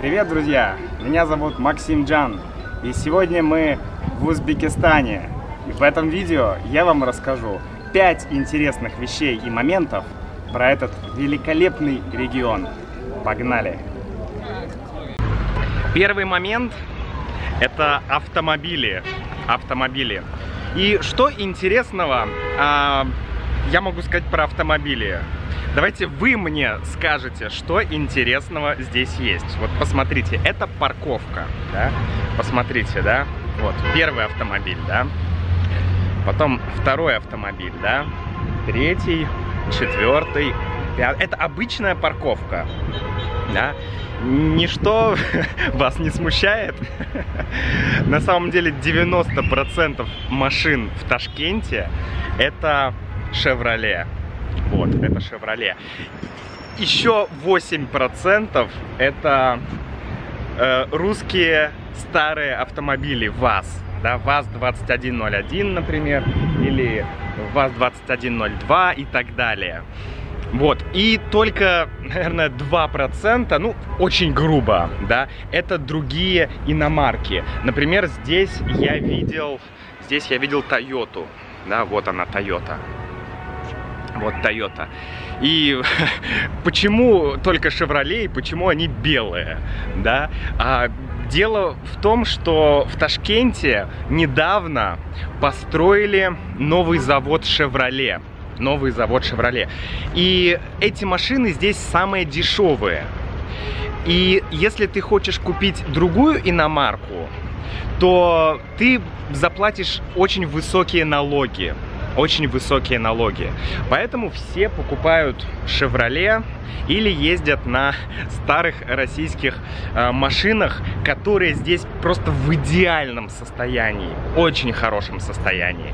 Привет, друзья! Меня зовут Максим Джан, и сегодня мы в Узбекистане. И в этом видео я вам расскажу 5 интересных вещей и моментов про этот великолепный регион. Погнали! Первый момент – это автомобили. И что интересного я могу сказать про автомобили? Давайте вы мне скажете, что интересного здесь есть. Вот посмотрите, это парковка, да? Посмотрите, да? Вот, первый автомобиль, да? Потом второй автомобиль, да? Третий, четвертый, пятый. Это обычная парковка, да? Ничто вас не смущает. На самом деле 90% машин в Ташкенте это Chevrolet. Вот, это Chevrolet. Еще 8% это русские старые автомобили ВАЗ. Да, ВАЗ-2101, например, или ВАЗ-2102 и так далее. Вот, и только, наверное, 2%, ну, очень грубо, да, это другие иномарки. Например, здесь я видел Toyota, да, вот она, Toyota. Вот Toyota. И почему только Chevrolet, и почему они белые, да? Дело в том, что в Ташкенте недавно построили новый завод Chevrolet. И эти машины здесь самые дешевые. И если ты хочешь купить другую иномарку, то ты заплатишь очень высокие налоги. Поэтому все покупают Chevrolet или ездят на старых российских машинах, которые здесь просто в идеальном состоянии, очень хорошем состоянии.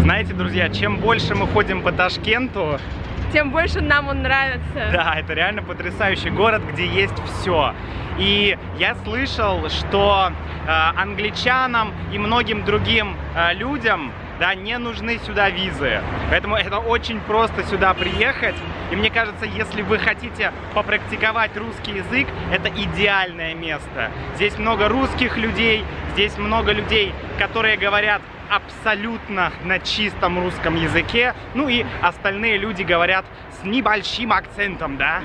Знаете, друзья, чем больше мы ходим по Ташкенту, тем больше нам он нравится. Да, это реально потрясающий город, где есть все. И я слышал, что англичанам и многим другим людям, да, не нужны сюда визы. Поэтому это очень просто сюда приехать. И мне кажется, если вы хотите попрактиковать русский язык, это идеальное место. Здесь много русских людей, здесь много людей, которые говорят абсолютно на чистом русском языке. Ну и остальные люди говорят с небольшим акцентом, да?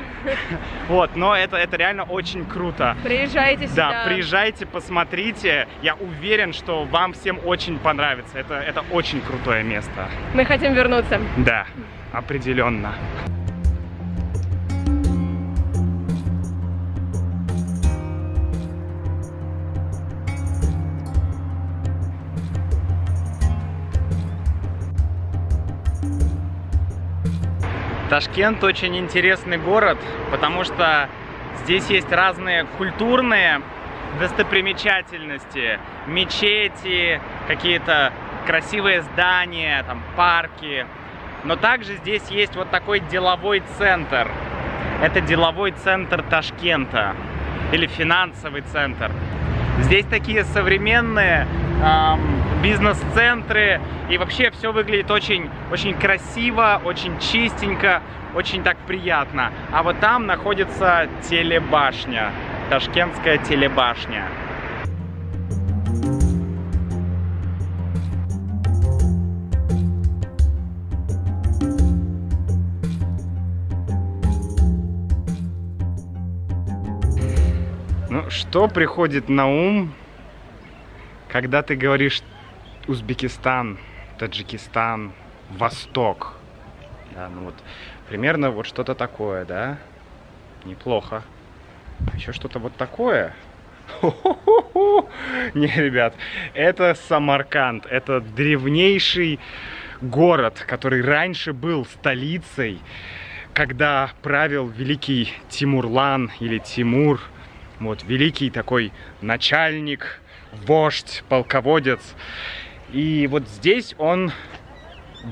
Вот, но это реально очень круто. Приезжайте сюда. Да, приезжайте, посмотрите. Я уверен, что вам всем очень понравится. Это очень крутое место. Мы хотим вернуться. Да, определенно. Ташкент очень интересный город, потому что здесь есть разные культурные достопримечательности, мечети, какие-то красивые здания, там, парки. Но также здесь есть вот такой деловой центр. Это деловой центр Ташкента или финансовый центр. Здесь такие современные бизнес-центры, и вообще все выглядит очень красиво, очень чистенько, очень так приятно. А вот там находится телебашня, Ташкентская телебашня. Ну, что приходит на ум, когда ты говоришь Узбекистан, Таджикистан, Восток? Да, ну вот примерно вот что-то такое, да? Неплохо. А еще что-то вот такое. Не, ребят, это Самарканд, это древнейший город, который раньше был столицей, когда правил великий Тимурлан или Тимур, вот, великий такой начальник, вождь, полководец. И вот здесь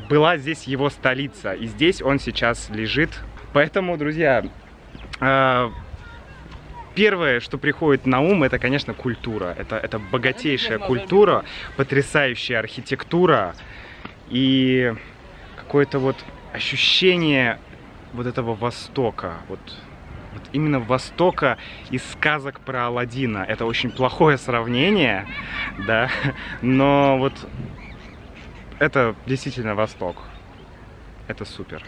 была здесь его столица, и здесь он сейчас лежит. Поэтому, друзья, первое, что приходит на ум, это, конечно, культура. Это богатейшая культура, потрясающая архитектура и какое-то вот ощущение вот этого Востока. Вот именно Востока из сказок про Аладдина. Это очень плохое сравнение, да, но вот это действительно Восток. Это супер.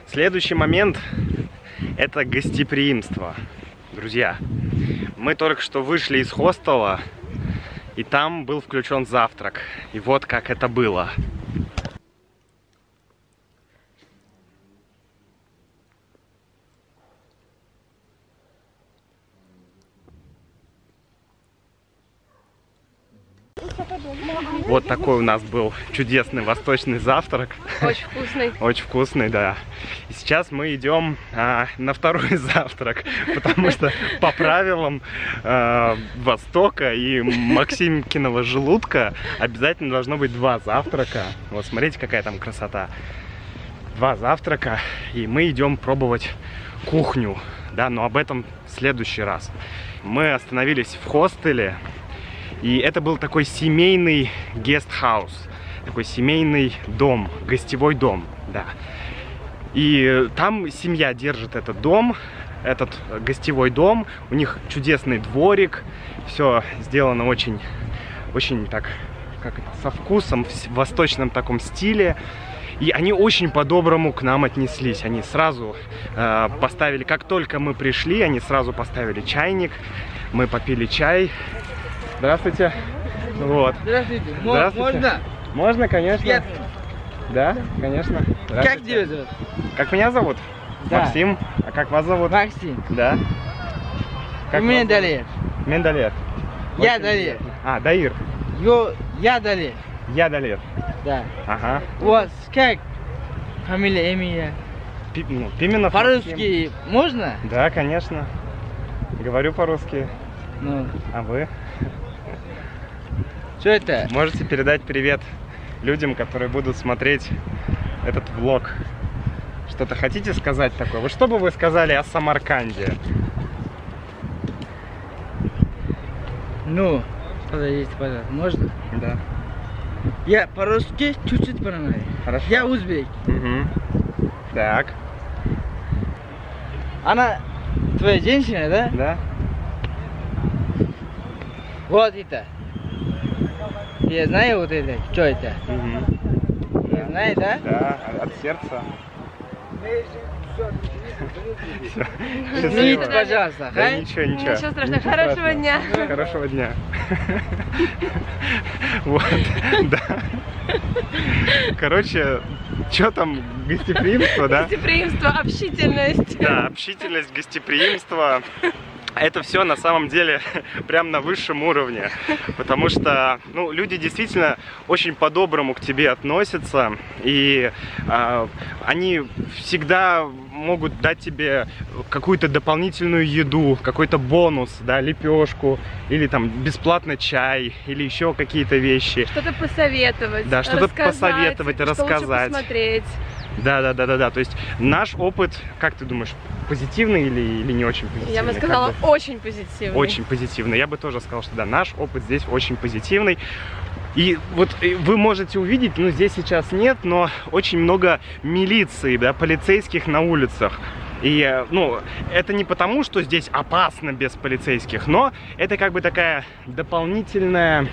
Следующий момент – это гостеприимство. Друзья, мы только что вышли из хостела, и там был включен завтрак. И вот как это было. Вот такой у нас был чудесный восточный завтрак. Очень вкусный. Очень вкусный, да. И сейчас мы идем на второй завтрак, потому что по правилам Востока и Максимкиного желудка обязательно должно быть 2 завтрака. Вот смотрите, какая там красота. 2 завтрака, и мы идем пробовать кухню, да, но об этом в следующий раз. Мы остановились в хостеле. И это был такой семейный гестхаус, такой семейный дом, гостевой дом, да. И там семья держит этот дом, этот гостевой дом. У них чудесный дворик, все сделано очень так, как это, со вкусом, в восточном таком стиле. И они очень по-доброму к нам отнеслись. Они сразу поставили, как только мы пришли, они сразу поставили чайник, мы попили чай. Здравствуйте. Вот. Здравствуйте. Здравствуйте. Можно? Можно, конечно. Приятно. Да, конечно. Как тебя зовут? Как меня зовут? Да. Максим. А как вас зовут? Максим. Да. Как Меня вас Далер. зовут? Мендалер. Я Очень Далер. приятно. А, Даир. Я Далер. Я Далер. Да. Ага. У вас как фамилия, имя? Пименов. По-русски можно? Да, конечно. Говорю по-русски. Ну, А вы? что это? Можете передать привет людям, которые будут смотреть этот влог. Что-то хотите сказать такое? Вот что бы вы сказали о Самарканде? Ну, подождите, пожалуйста, можно? Да. Я по-русски чуть-чуть понимаю. Хорошо. Я узбек. Угу. Так. Она твоя женщина, да? Да. Вот это. Я знаю вот это. Что это? Угу. Я знаю, да? Да, от сердца. Извините, пожалуйста. Да, а? ничего. Ничего страшного. Ничего Хорошего страшного. дня. Хорошего дня. Вот, да. Короче, что там, гостеприимство, да? Гостеприимство, общительность. Да, общительность, гостеприимство. Это все на самом деле прям на высшем уровне, потому что, ну, люди действительно очень по-доброму к тебе относятся, и они всегда могут дать тебе какую-то дополнительную еду, какой-то бонус, да, лепешку, или там бесплатный чай, или еще какие-то вещи. Что-то посоветовать. Да, что-то рассказать, посоветовать, что рассказать. лучше посмотреть. Да. То есть наш опыт, как ты думаешь, позитивный или не очень позитивный? Я бы сказала, очень позитивный. Очень позитивный. Я бы тоже сказал, что да, наш опыт здесь очень позитивный. И вот вы можете увидеть, ну здесь сейчас нет, но очень много милиции, да, полицейских на улицах. И, ну, это не потому, что здесь опасно без полицейских, но это как бы такая дополнительная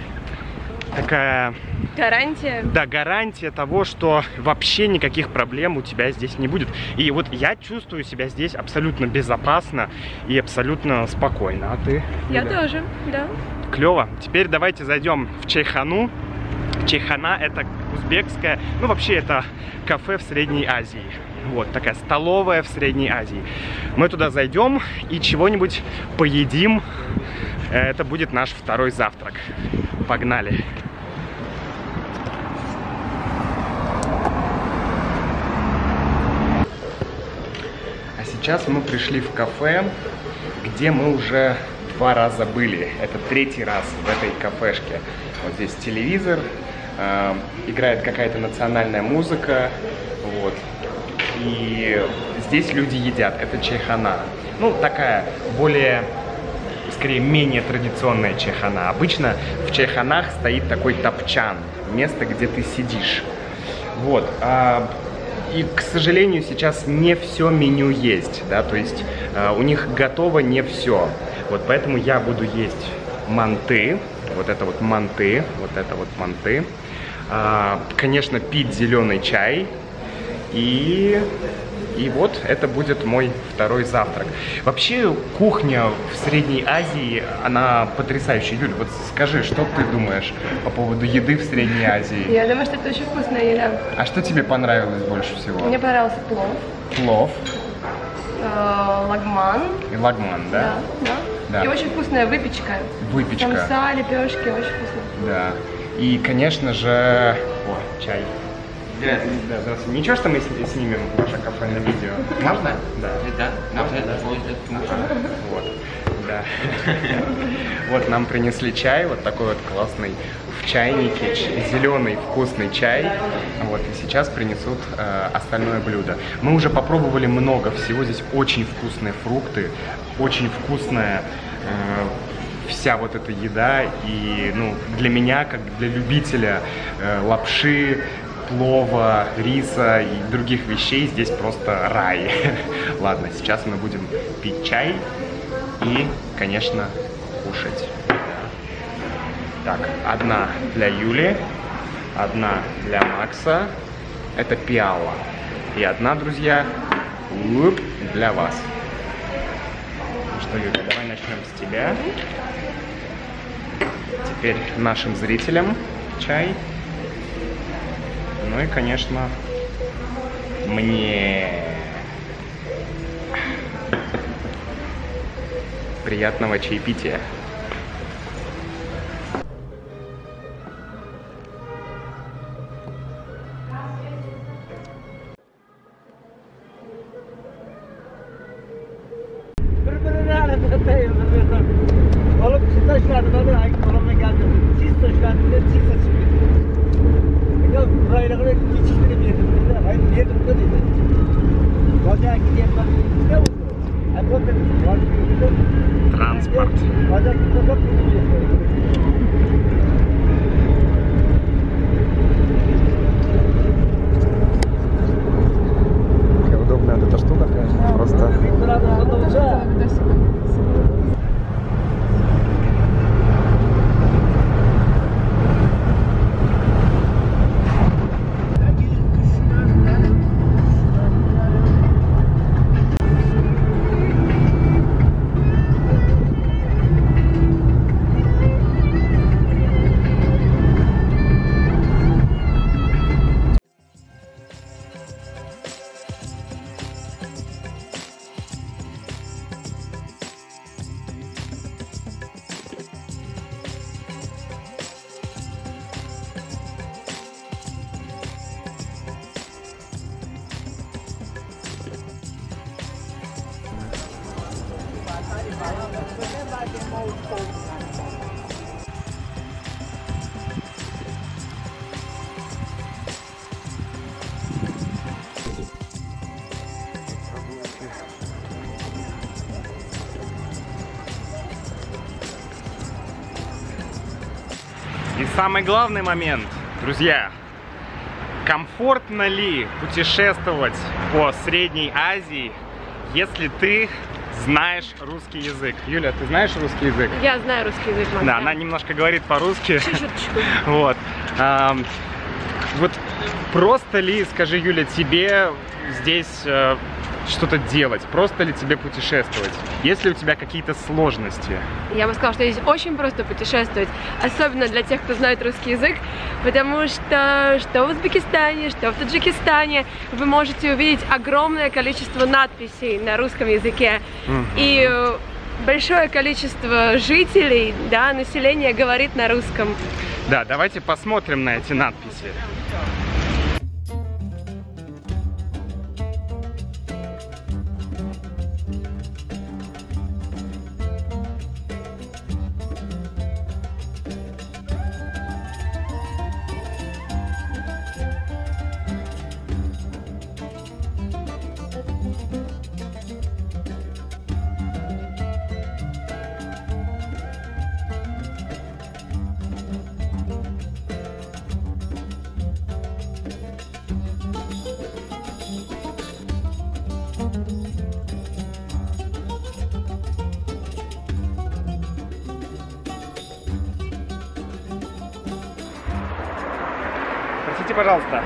такая... Гарантия? Да, гарантия того, что вообще никаких проблем у тебя здесь не будет. И вот я чувствую себя здесь абсолютно безопасно и абсолютно спокойно. А ты? Я тоже, да. Клево. Теперь давайте зайдем в Чайхану. Чайхана — это узбекское, ну вообще это кафе в Средней Азии. Вот, такая столовая в Средней Азии. Мы туда зайдем и чего-нибудь поедим. Это будет наш второй завтрак. Погнали. А сейчас мы пришли в кафе, где мы уже 2 раза были. Это 3-й раз в этой кафешке. Вот здесь телевизор, играет какая-то национальная музыка, вот. И здесь люди едят. Это чайхана. Ну, такая более, скорее, менее традиционная чайхана. Обычно в чайханах стоит такой топчан, место, где ты сидишь. Вот. И, к сожалению, сейчас не все меню есть, да, то есть у них готово не все. Вот поэтому я буду есть манты, вот это вот манты, вот это вот манты. Конечно, пить зеленый чай. И вот это будет мой второй завтрак. Вообще кухня в Средней Азии, она потрясающая. Юль, вот скажи, что ты думаешь по поводу еды в Средней Азии? Я думаю, что это очень вкусная еда. А что тебе понравилось больше всего? Мне понравился плов. Плов. Лагман. И лагман, да? Да. И очень вкусная выпечка. Выпечка. Самса, лепешки, очень вкусно. Да. И, конечно же... О, чай. Да, здравствуйте. Ничего, что мы снимем ваше кафе на видео? Можно? Да. Вот. Да. Вот нам принесли чай, вот такой вот классный в чайнике, зеленый вкусный чай. Вот, и сейчас принесут остальное блюдо. Мы уже попробовали много всего, здесь очень вкусные фрукты, очень вкусная вся вот эта еда. И, ну, для меня, как для любителя лапши, плова, риса и других вещей, здесь просто рай. Ладно, сейчас мы будем пить чай и, конечно, кушать. Так, одна для Юли, одна для Макса. Это пиала. И одна, друзья, для вас. Ну что, Юля, давай начнем с тебя. Теперь нашим зрителям чай. Ну и, конечно, мне. Приятного чаепития. Транспорт. Какая удобная вот эта штука, конечно, просто. И самый главный момент, друзья, комфортно ли путешествовать по Средней Азии, если ты знаешь русский язык. Юля, ты знаешь русский язык? Я знаю русский язык, мам. Да, она немножко говорит по-русски. Чуть-чуточку. Вот. Вот просто ли, скажи, Юля, тебе здесь что-то делать? Просто ли тебе путешествовать? Есть ли у тебя какие-то сложности? Я бы сказала, что здесь очень просто путешествовать, особенно для тех, кто знает русский язык, потому что в Узбекистане, что в Таджикистане вы можете увидеть огромное количество надписей на русском языке. И большое количество жителей, да, населения говорит на русском. Да, давайте посмотрим на эти надписи. Простите, пожалуйста,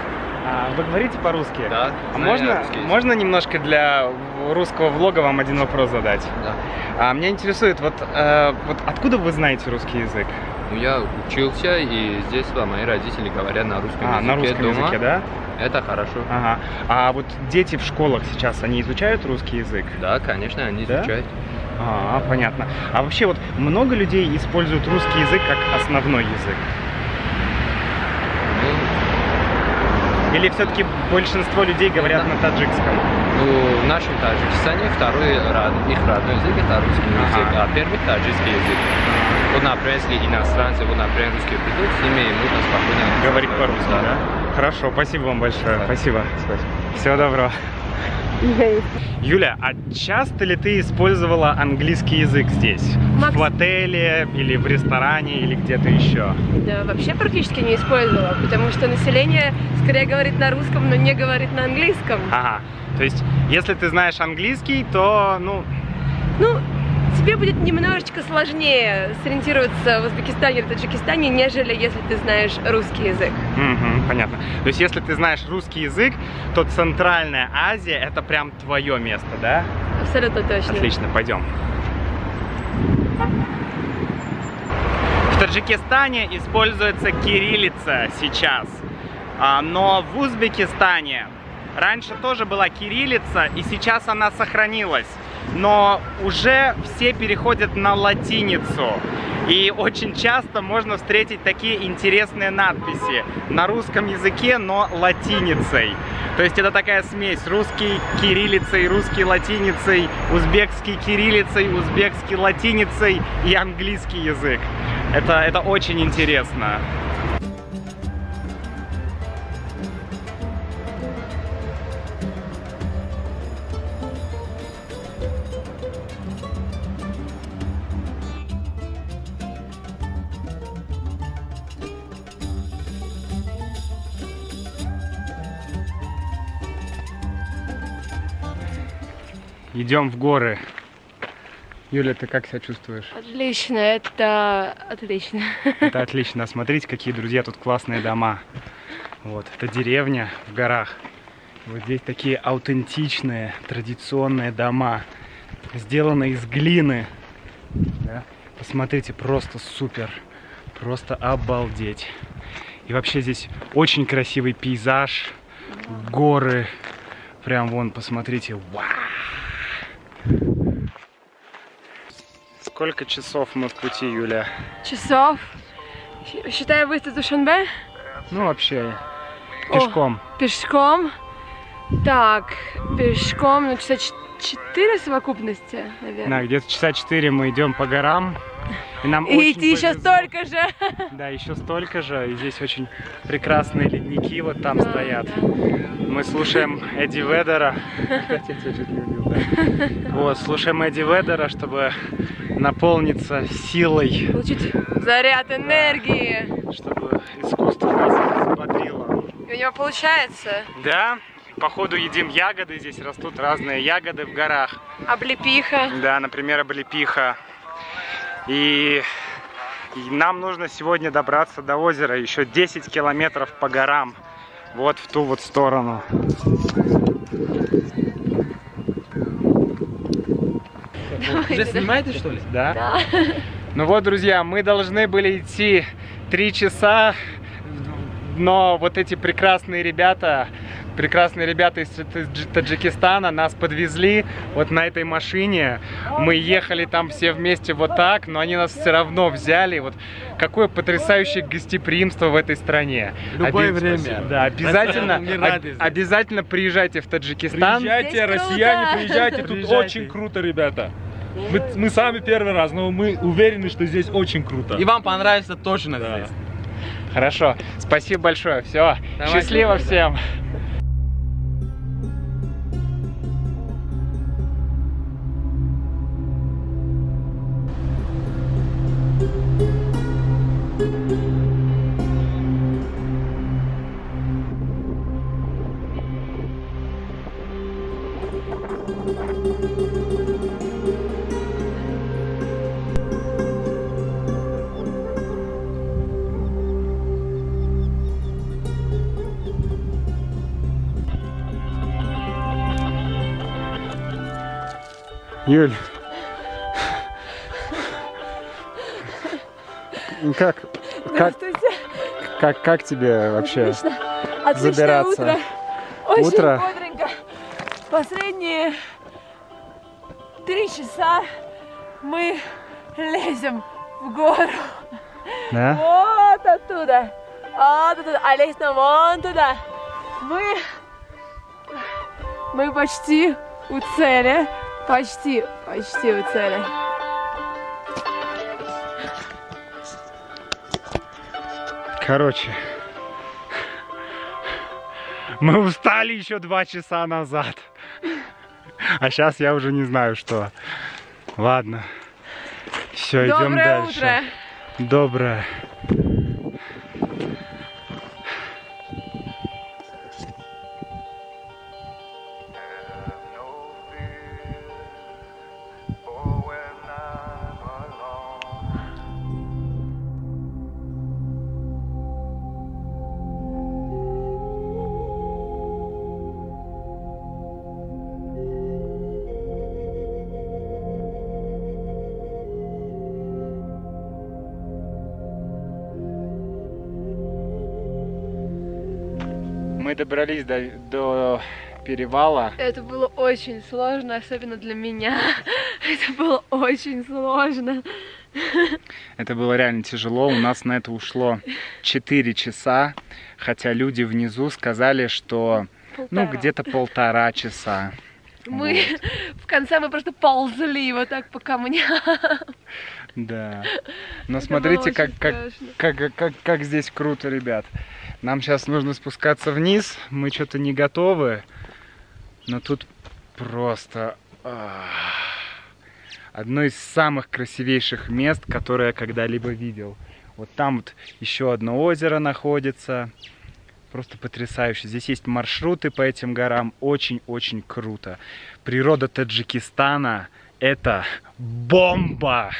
вы говорите по-русски? Да. А можно немножко для русского влога вам один вопрос задать? Да. Меня интересует, вот откуда вы знаете русский язык? Ну, я учился, и здесь мои родители говорят на русском языке на русском дома. языке, да? Это хорошо. Ага. А вот дети в школах сейчас, они изучают русский язык? Да, конечно, они изучают. Понятно. А вообще вот много людей используют русский язык как основной язык? Или все-таки большинство людей говорят на таджикском? Ну, в нашем Таджикистане второй их родной язык это русский язык, а первый таджикский язык. Вот, например, если иностранцы, например, русские придут, с ними можно спокойно говорить по-русски, да? Хорошо, спасибо вам большое. Да. Спасибо. Всего доброго. Юля, а часто ли ты использовала английский язык здесь? В отеле, или в ресторане, или где-то еще? Да, вообще практически не использовала, потому что население скорее говорит на русском, но не говорит на английском. Ага, то есть, если ты знаешь английский, то, ну, тебе будет немножечко сложнее сориентироваться в Узбекистане или Таджикистане, нежели если ты знаешь русский язык. Понятно. То есть, если ты знаешь русский язык, то Центральная Азия — это прям твое место, да? Абсолютно точно. Отлично, пойдем. В Таджикистане используется кириллица сейчас, но в Узбекистане раньше тоже была кириллица, и сейчас она сохранилась. Но уже все переходят на латиницу. И очень часто можно встретить такие интересные надписи на русском языке, но латиницей. То есть это такая смесь: русский кириллицей, русский латиницей, узбекский кириллицей, узбекский латиницей и английский язык. Это очень интересно. Идем в горы. Юля, ты как себя чувствуешь? Отлично, это отлично. Это отлично. Смотрите, какие, друзья, тут классные дома. Вот, это деревня в горах. Вот здесь такие аутентичные, традиционные дома. Сделаны из глины. Да? Посмотрите, просто супер. Просто обалдеть. И вообще здесь очень красивый пейзаж. Горы. Прям вон, посмотрите. Вау! Сколько часов мы в пути, Юля? Часов? Считаю выезд из Душанбе? Ну, вообще, пешком. Пешком? Так, пешком, ну, часа 4 совокупности, наверное. Да, где-то часа 4 мы идем по горам. И нам и очень идти еще столько же. Да, еще столько же. И здесь очень прекрасные ледники вот там стоят. Да. Мы слушаем Эдди Веддера. Отец я чуть не убил, да? Вот, слушаем Эдди Веддера, чтобы наполниться силой. Получить заряд энергии. Чтобы искусство нас взбодрило. И у него получается. Да? походу едим ягоды. Здесь растут разные ягоды в горах. Облепиха. Да, например, облепиха. И нам нужно сегодня добраться до озера. Еще 10 километров по горам. Вот в ту вот сторону. Уже снимаете, что ли? Да? Да. Ну вот, друзья, мы должны были идти 3 часа, но вот эти прекрасные ребята из Таджикистана нас подвезли вот на этой машине. Мы ехали там все вместе вот так, но они нас все равно взяли. Вот какое потрясающее гостеприимство в этой стране. Любое время. Да, обязательно приезжайте в Таджикистан. Приезжайте, Здесь россияне, круто. приезжайте, тут Приезжайте. очень круто, ребята. Мы сами первый раз, но мы уверены, что здесь очень круто. И вам понравится точно Да. здесь. Хорошо, спасибо большое. Все, Давайте. счастливо всем. Юль, как Здравствуйте. как тебе вообще Отлично. Отличное забираться? утро. Очень Утро? бодренько. Последние 3 часа мы лезем в гору. Да? Вот оттуда. Вот оттуда. А лезть нам вон туда. Мы почти у цели. Почти у цели. Короче, мы устали еще 2 часа назад. А сейчас я уже не знаю, что. Ладно. Все, идем Доброе дальше. утро. Доброе. Мы добрались до перевала. Это было очень сложно, особенно для меня. Это было очень сложно. Это было реально тяжело. У нас на это ушло 4 часа. Хотя люди внизу сказали, что где-то 1,5 часа. Мы в конце мы просто ползли вот так по камням. Да. Но Это смотрите, было очень как здесь круто, ребят. Нам сейчас нужно спускаться вниз. Мы что-то не готовы. Но тут просто одно из самых красивейших мест, которые я когда-либо видел. Вот там вот еще одно озеро находится. Просто потрясающе. Здесь есть маршруты по этим горам. Очень-очень круто. Природа Таджикистана — это бомба!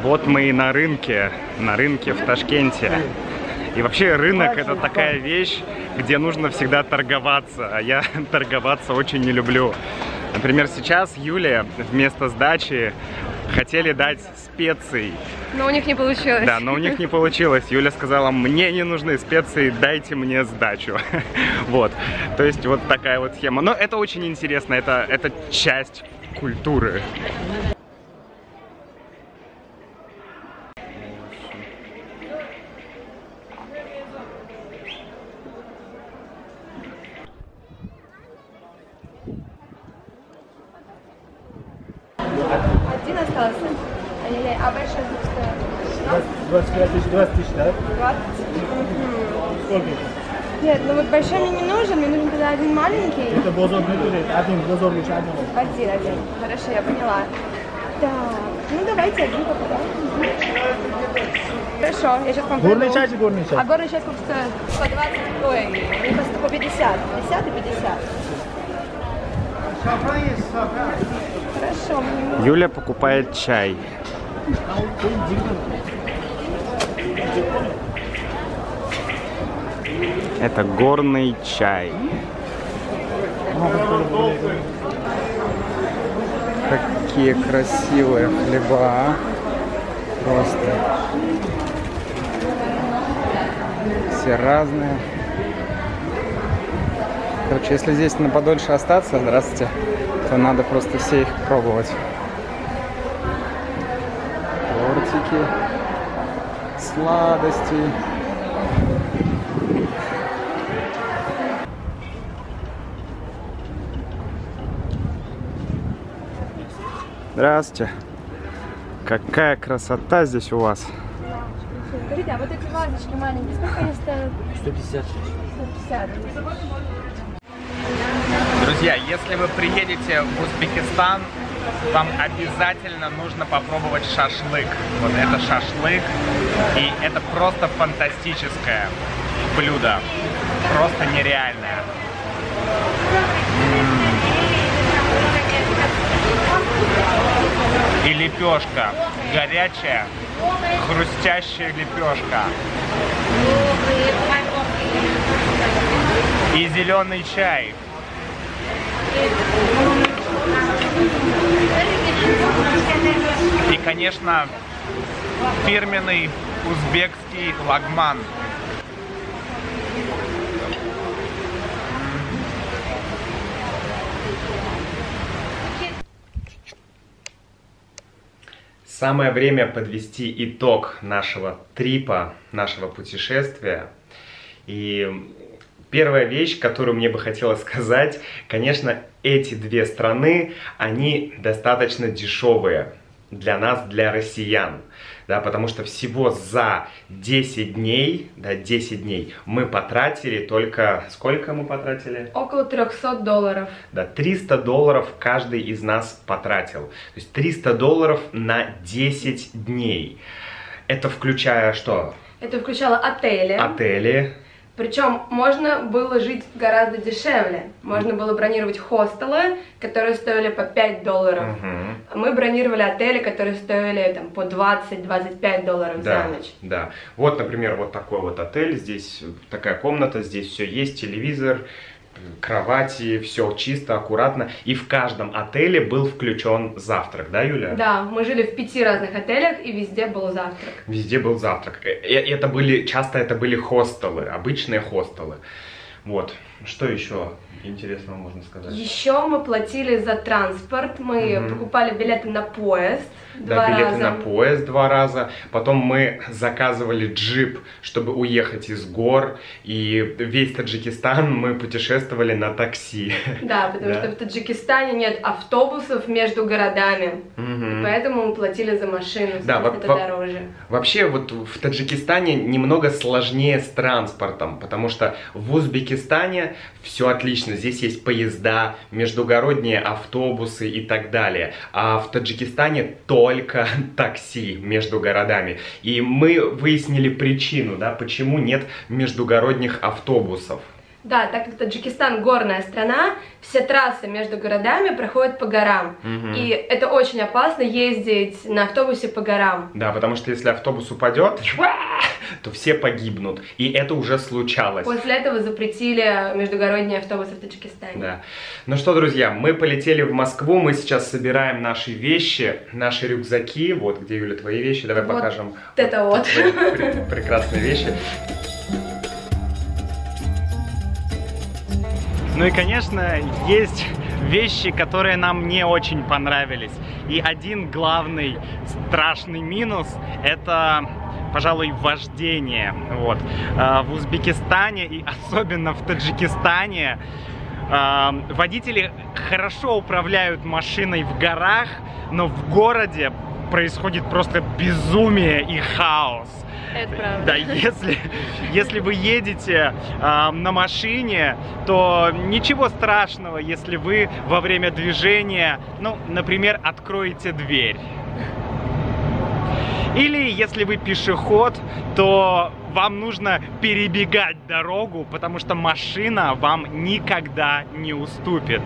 Вот мы и на рынке в Ташкенте. И вообще рынок — это такая вещь, где нужно всегда торговаться, а я торговаться очень не люблю. Например, сейчас Юле вместо сдачи хотели дать специи. Но у них не получилось. Да, но у них не получилось. Юля сказала, мне не нужны специи, дайте мне сдачу. Вот, то есть вот такая вот схема. Но это очень интересно, это часть культуры. Один остался. А большой стоит? 20 тысяч, да? 20? Сколько? Нет, ну вот большой мне не нужен, мне нужен тогда один маленький. Это бозор не будет, один бозор лучше один. Один. Хорошо, я поняла. Так, ну давайте один попадаем. Хорошо, я сейчас вам Горный чай или горный чай? А горный чай сколько стоит? По 20, ой, мне по 50. 50 и 50. Хорошо, мне... Юля покупает чай. Это горный чай. Какие красивые хлеба, а? Просто. Все разные. Короче, если здесь на подольше остаться, здравствуйте, то надо просто все их пробовать. Тортики, сладости. Здравствуйте. Какая красота здесь у вас. Скажите, а вот эти вазочки маленькие, сколько они стоят? 150. 150. Друзья, если вы приедете в Узбекистан, вам обязательно нужно попробовать шашлык. Вот это шашлык, и это просто фантастическое блюдо, просто нереальное. И лепешка, горячая, хрустящая лепешка. И зеленый чай. И, конечно, фирменный узбекский лагман. Самое время подвести итог нашего трипа, нашего путешествия. И первая вещь, которую мне бы хотелось сказать, конечно, эти две страны, они достаточно дешевые для нас, для россиян. Да, потому что всего за 10 дней, да, 10 дней мы потратили только... Сколько мы потратили? Около $300. Да, $300 каждый из нас потратил. То есть $300 на 10 дней. Это включая что? Это включало отели. Отели. Причем можно было жить гораздо дешевле. Можно было бронировать хостелы, которые стоили по $5. Мы бронировали отели, которые стоили там, по $20-25 за ночь. Да. Вот, например, вот такой вот отель. Здесь такая комната, здесь все есть, телевизор, кровати, все чисто, аккуратно. И в каждом отеле был включен завтрак, да, Юля? Да, мы жили в 5 разных отелях, и везде был завтрак. Везде был завтрак. Часто это были хостелы, обычные хостелы. Вот. Что еще интересного можно сказать? Еще мы платили за транспорт, мы покупали билеты на поезд. Да, билеты на поезд 2 раза. Потом мы заказывали джип, чтобы уехать из гор. И весь Таджикистан мы путешествовали на такси. Да, потому что в Таджикистане нет автобусов между городами. И поэтому мы платили за машину, да, это дороже. Вообще вот в Таджикистане немного сложнее с транспортом, потому что в Узбекистане все отлично. Здесь есть поезда, междугородние автобусы и так далее. А в Таджикистане только такси между городами. И мы выяснили причину, да, почему нет междугородних автобусов. Да, так как Таджикистан горная страна, все трассы между городами проходят по горам. И это очень опасно ездить на автобусе по горам. Да, потому что если автобус упадет, то все погибнут. И это уже случалось. После этого запретили междугородние автобусы в Таджикистане. Да. Ну что, друзья, мы полетели в Москву, мы сейчас собираем наши вещи, наши рюкзаки. Вот, где, Юля, твои вещи? Давай вот покажем. Это вот. Прекрасные вещи. Ну и, конечно, есть вещи, которые нам не очень понравились. И один главный страшный минус – это, пожалуй, вождение. Вот. В Узбекистане и особенно в Таджикистане водители хорошо управляют машиной в горах, но в городе происходит просто безумие и хаос. Это правда. Да, если вы едете на машине, то ничего страшного, если вы во время движения, ну, например, откроете дверь. Или если вы пешеход, то вам нужно перебегать дорогу, потому что машина вам никогда не уступит.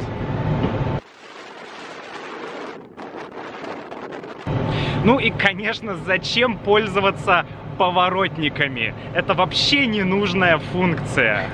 Ну и, конечно, зачем пользоваться поворотниками? Это вообще ненужная функция.